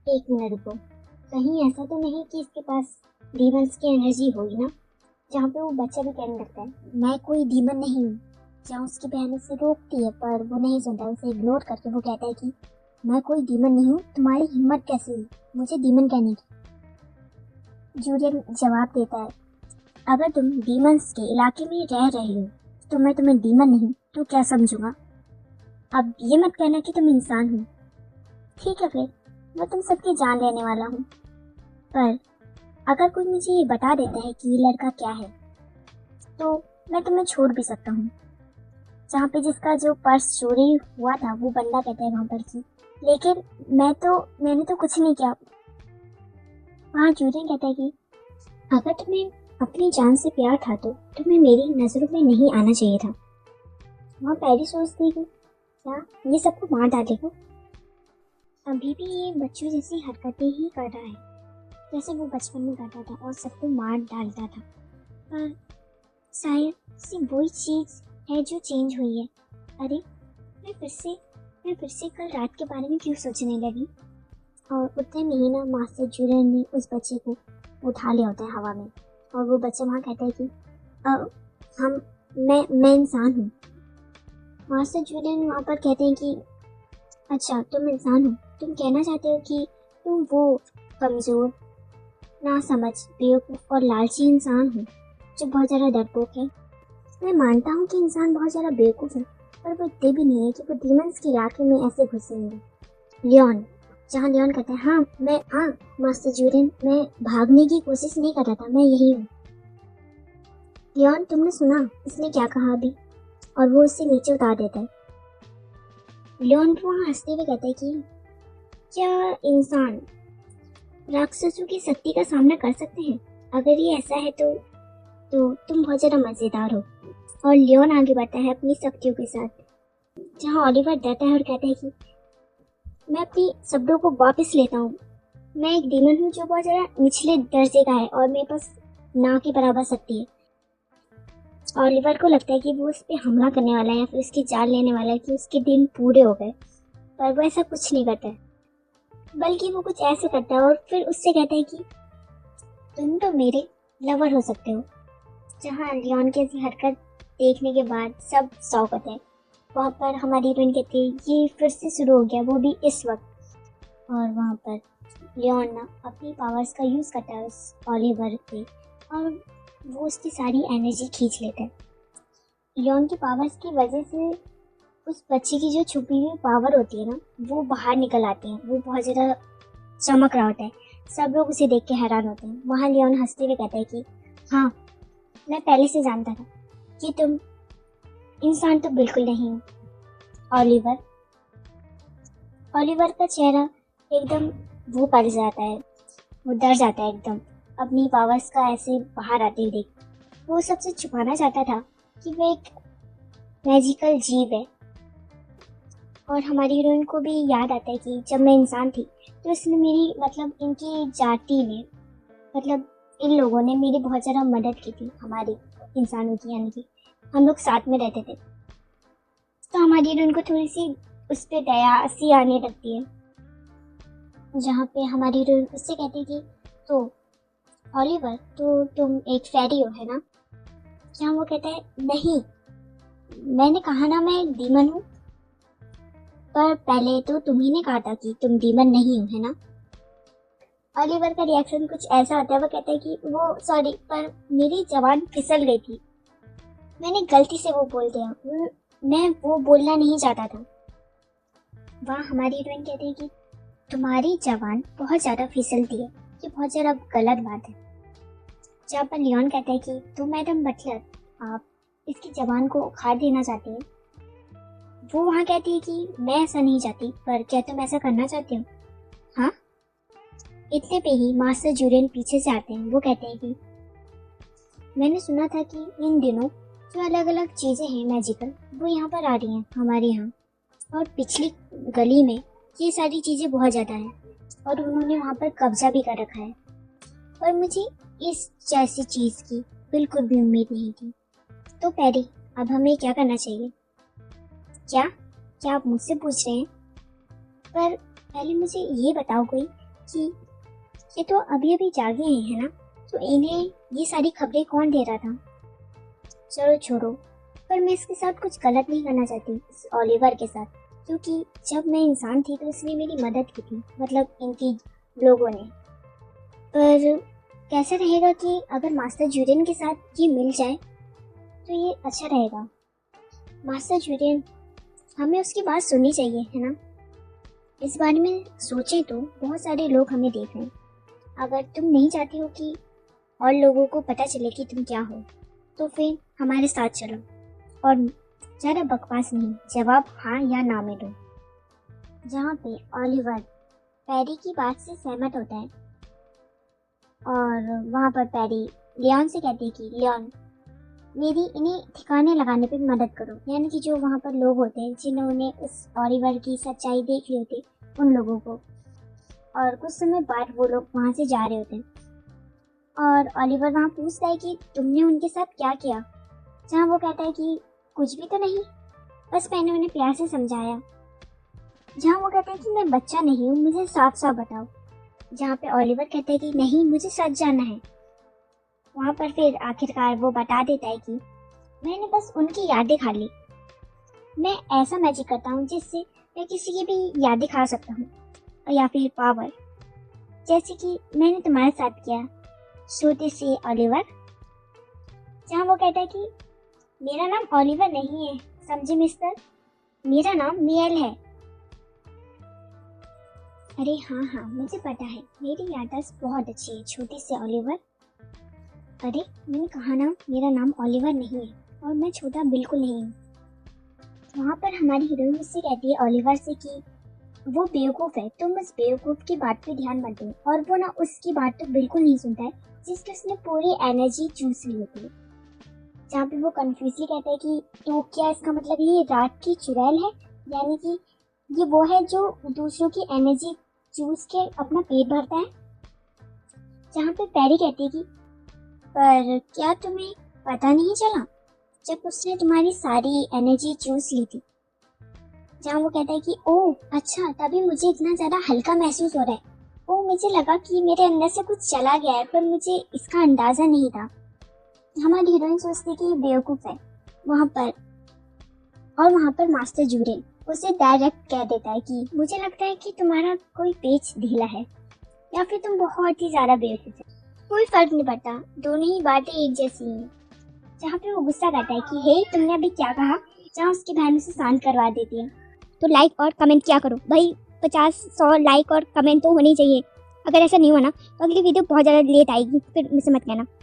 एक मिनट रुको। कहीं ऐसा तो नहीं कि इसके पास डीमंस की एनर्जी होगी ना, जहाँ पे वो बच्चा भी कहने लगता है मैं कोई डीमन नहीं हूँ। जहाँ उसकी बहन उसे रोकती है पर वो नहीं सुनता, उसे इग्नोर करके वो कहता है कि मैं कोई डीमन नहीं हूँ, तुम्हारी हिम्मत कैसे हुई मुझे डीमन कहने की। जूलियन जवाब देता है अगर तुम डीमंस के इलाके में रह रहे हो तो मैं तुम्हें डीमन नहीं तो क्या समझूंगा। अब ये मत कहना कि तुम इंसान हो। ठीक है फिर, मैं तुम सबकी जान लेने वाला हूँ, पर अगर कोई मुझे ये बता देता है कि ये लड़का क्या है तो मैं तुम्हें छोड़ भी सकता हूँ। जहाँ पे जिसका जो पर्स चोरी हुआ था वो बंदा कहता है वहाँ पर कि लेकिन मैंने तो कुछ नहीं किया। वहाँ जूलियन कहता है कि अगर तुम्हें अपनी जान से प्यार था तो तुम्हें मेरी नजरों में नहीं आना चाहिए था। वहाँ पैरी सोचती है कि क्या ये सबको मार डालेगा। अभी भी ये बच्चों जैसी हरकतें ही कर रहा है जैसे वो बचपन में करता था और सबको मार डालता था, पर शायद सिर्फ वही चीज है जो चेंज हुई है। अरे मैं फिर से कल रात के बारे में क्यों सोचने लगी। और उतने में ही ना मास्टर जूलियन ने उस बच्चे को उठा लिया होता है हवा में, और वो बच्चा वहाँ कहता है कि हम मैं इंसान हूँ। मास्टर जूलियन वहाँ पर कहते हैं कि अच्छा तुम इंसान हो, तुम कहना चाहते हो कि तुम वो कमजोर ना समझ बेवकूफ और लालची इंसान हो जो बहुत ज़्यादा डरपोक है। मैं मानता हूँ कि इंसान बहुत ज़्यादा बेवकूफ़ है, पर वो इतने भी नहीं है कि वो डीमंस के इलाके में ऐसे घुसेंगे। लियोन, जहाँ लियोन कहता है हाँ मास्टर जूलियन, मैं भागने की कोशिश नहीं कर रहा था, मैं यही हूँ। लियोन तुमने सुना इसने क्या कहा अभी, और वो उससे नीचे उतार देता है। लियोन वहाँ हंसते हुए कहता है कि क्या इंसान राक्षसों की शक्ति का सामना कर सकते हैं। अगर ये ऐसा है तो तुम बहुत ज़्यादा मज़ेदार हो। और लियोन आगे बढ़ता है अपनी शक्तियों के साथ, जहाँ ओलिवर डरता है और कहता है कि मैं अपनी शब्दों को वापस लेता हूँ। मैं एक डीमन हूँ जो बहुत ज़्यादा निचले दर्जे का है और मेरे पास ना के बराबर शक्ति है। ओलिवर को लगता है कि वो उस पर हमला करने वाला है या फिर उसकी जान लेने वाला है कि उसके दिन पूरे हो गए, पर वो ऐसा कुछ नहीं करता है, बल्कि वो कुछ ऐसे करता है और फिर उससे कहता है कि तुम तो मेरे लवर हो सकते हो। जहाँ लियोन की ऐसी हरकत देखने के बाद सब शॉक होते हैं। वहाँ पर हमारी हीरोइन कहती है ये फिर से शुरू हो गया, वो भी इस वक्त। और वहाँ पर लियोन ना अपनी पावर्स का यूज़ करता है उस ओलिवर पे, और वो उसकी सारी एनर्जी खींच लेता है। लियोन की पावर्स की वजह से उस बच्चे की जो छुपी हुई पावर होती है ना वो बाहर निकल आती है। वो बहुत ज़्यादा चमक रहा होता है, सब लोग उसे देख के हैरान होते हैं। वहाँ लियोन हंसते हुए कहता है कि हाँ मैं पहले से जानता था कि तुम इंसान तो बिल्कुल नहीं हो। ओलिवर ओलिवर का चेहरा एकदम वो पड़ जाता है, वो डर जाता है एकदम अपनी पावर्स का ऐसे बाहर आते ही देख। वो सबसे छुपाना चाहता था कि वो एक मैजिकल जीव है। और हमारी हीरोइन को भी याद आता है कि जब मैं इंसान थी तो इसने मेरी मतलब इनकी जाति में मतलब इन लोगों ने मेरी बहुत ज़्यादा मदद की थी, हमारी इंसानों की, यानी कि हम लोग साथ में रहते थे। तो हमारी हीरोइन को थोड़ी सी उस पर दया सी आने लगती है, जहाँ पे हमारी हीरोइन उससे कहती है कि तो ओलिवर तो तुम एक फेरी हो है ना। जहाँ वो कहता है नहीं, मैंने कहा ना मैं एक डीमन हूँ, पर पहले तो तुम्ही ने कहा था कि तुम डीमन नहीं हो है ना। ओलिवर का रिएक्शन कुछ ऐसा होता है, वो कहता है कि वो सॉरी पर मेरी जबान फिसल गई थी, मैंने गलती से वो बोल दिया, मैं वो बोलना नहीं चाहता था। वहाँ हमारी हीरोइन कहती है कि तुम्हारी जबान बहुत ज़्यादा फिसलती है, ये बहुत ज़्यादा गलत बात है। जहाँ पर लियोन कहता है कि तो मैडम बटलर आप इसकी जबान को उखाड़ देना चाहती हैं। वो वहाँ कहती है कि मैं ऐसा नहीं चाहती, पर क्या तुम ऐसा करना चाहते हो। हाँ, इतने पे ही मास्टर जूलियन पीछे से आते हैं। वो कहते हैं कि मैंने सुना था कि इन दिनों जो अलग अलग चीज़ें हैं मैजिकल वो यहाँ पर आ रही हैं हमारे यहाँ, और पिछली गली में ये सारी चीज़ें बहुत ज़्यादा हैं और उन्होंने वहाँ पर कब्जा भी कर रखा है, पर मुझे इस जैसी चीज़ की बिल्कुल भी उम्मीद नहीं थी। तो पैरी अब हमें क्या करना चाहिए। क्या क्या आप मुझसे पूछ रहे हैं, पर पहले मुझे ये बताओ कोई कि ये तो अभी अभी जागे हैं, है ना, तो इन्हें ये सारी खबरें कौन दे रहा था। चलो छोड़ो, पर मैं इसके साथ कुछ गलत नहीं करना चाहती, इस ओलिवर के साथ, क्योंकि जब मैं इंसान थी तो इसने मेरी मदद की थी, मतलब इनकी लोगों ने। पर कैसा रहेगा कि अगर मास्टर जूरियन के साथ ये मिल जाए तो ये अच्छा रहेगा। मास्टर जूरियन, हमें उसकी बात सुननी चाहिए, है ना। इस बारे में सोचें तो बहुत सारे लोग हमें देख रहे हैं। अगर तुम नहीं चाहती हो कि और लोगों को पता चले कि तुम क्या हो, तो फिर हमारे साथ चलो और ज़्यादा बकवास नहीं, जवाब हाँ या ना में दो। जहाँ पे ओलिवर पैरी की बात से सहमत होता है और वहाँ पर पैरी लियोन से कहती है कि लियोन, मेरी इन्हें ठिकाने लगाने पे मदद करो, यानी कि जो वहाँ पर लोग होते हैं जिन्होंने उस ओलिवर की सच्चाई देख ली होती, उन लोगों को। और कुछ समय बाद वो लोग वहाँ से जा रहे होते हैं और ओलिवर वहाँ पूछता है कि तुमने उनके साथ क्या किया, जहाँ वो कहता है कि कुछ भी तो नहीं, बस मैंने उन्हें प्यार से समझाया। जहाँ वो कहता है कि मैं बच्चा नहीं हूँ, मुझे साफ साफ बताओ। जहाँ पे ओलिवर कहता है कि नहीं, मुझे सच जानना है। वहाँ पर फिर आखिरकार वो बता देता है कि मैंने बस उनकी यादें खा ली। मैं ऐसा मैजिक करता हूँ जिससे मैं किसी की भी यादें खा सकता हूँ, या फिर पावर, जैसे कि मैंने तुम्हारे साथ किया, छोटे से ओलिवर। जहाँ वो कहता है कि मेरा नाम ओलिवर नहीं है, समझे मिस्टर, मेरा नाम मिएल है। अरे हाँ हाँ, मुझे पता है, मेरी याददाश्त बहुत अच्छी है, छोटे से ओलिवर। अरे मैंने कहा ना, मेरा नाम ओलिवर नहीं है और मैं छोटा बिल्कुल नहीं हूँ। वहाँ पर हमारी हीरोइन उससे कहती है ओलिवर से कि वो बेवकूफ़ है, तुम उस बेवकूफ़ की बात पे ध्यान मत दो। और वो ना उसकी बात तो बिल्कुल नहीं सुनता है जिसकी उसने पूरी एनर्जी चूस ली होती है। जहाँ पे वो कन्फ्यूजली कहता है कि तो क्या इसका मतलब ये रात की चुड़ैल है, यानी कि ये वो है जो दूसरों की एनर्जी चूस के अपना पेट भरता है। जहाँ पे पैरी कहती है कि पर क्या तुम्हें पता नहीं चला जब उसने तुम्हारी सारी एनर्जी चूस ली थी। जहाँ वो कहता है कि ओह अच्छा, तभी मुझे इतना ज़्यादा हल्का महसूस हो रहा है। ओह, मुझे लगा कि मेरे अंदर से कुछ चला गया है, पर मुझे इसका अंदाज़ा नहीं था। हमारी हीरोइन सोचती कि ये बेवकूफ़ है वहाँ पर, और वहाँ पर मास्टर जूरियन उसे डायरेक्ट कह देता है कि मुझे लगता है कि तुम्हारा कोई पेच ढीला है या फिर तुम बहुत ही ज़्यादा बेवकूफ़ है। कोई फर्क नहीं पड़ता, दोनों ही बातें एक जैसी हैं। जहाँ पे वो गुस्सा करता है कि हे तुमने अभी क्या कहा, जहाँ उसकी बहन उसे शांत करवा देती है। तो लाइक और कमेंट किया करो भाई, 50-100 लाइक और कमेंट तो होनी चाहिए। अगर ऐसा नहीं हुआ ना तो अगली वीडियो बहुत ज़्यादा लेट आएगी, फिर मुझसे मत कहना।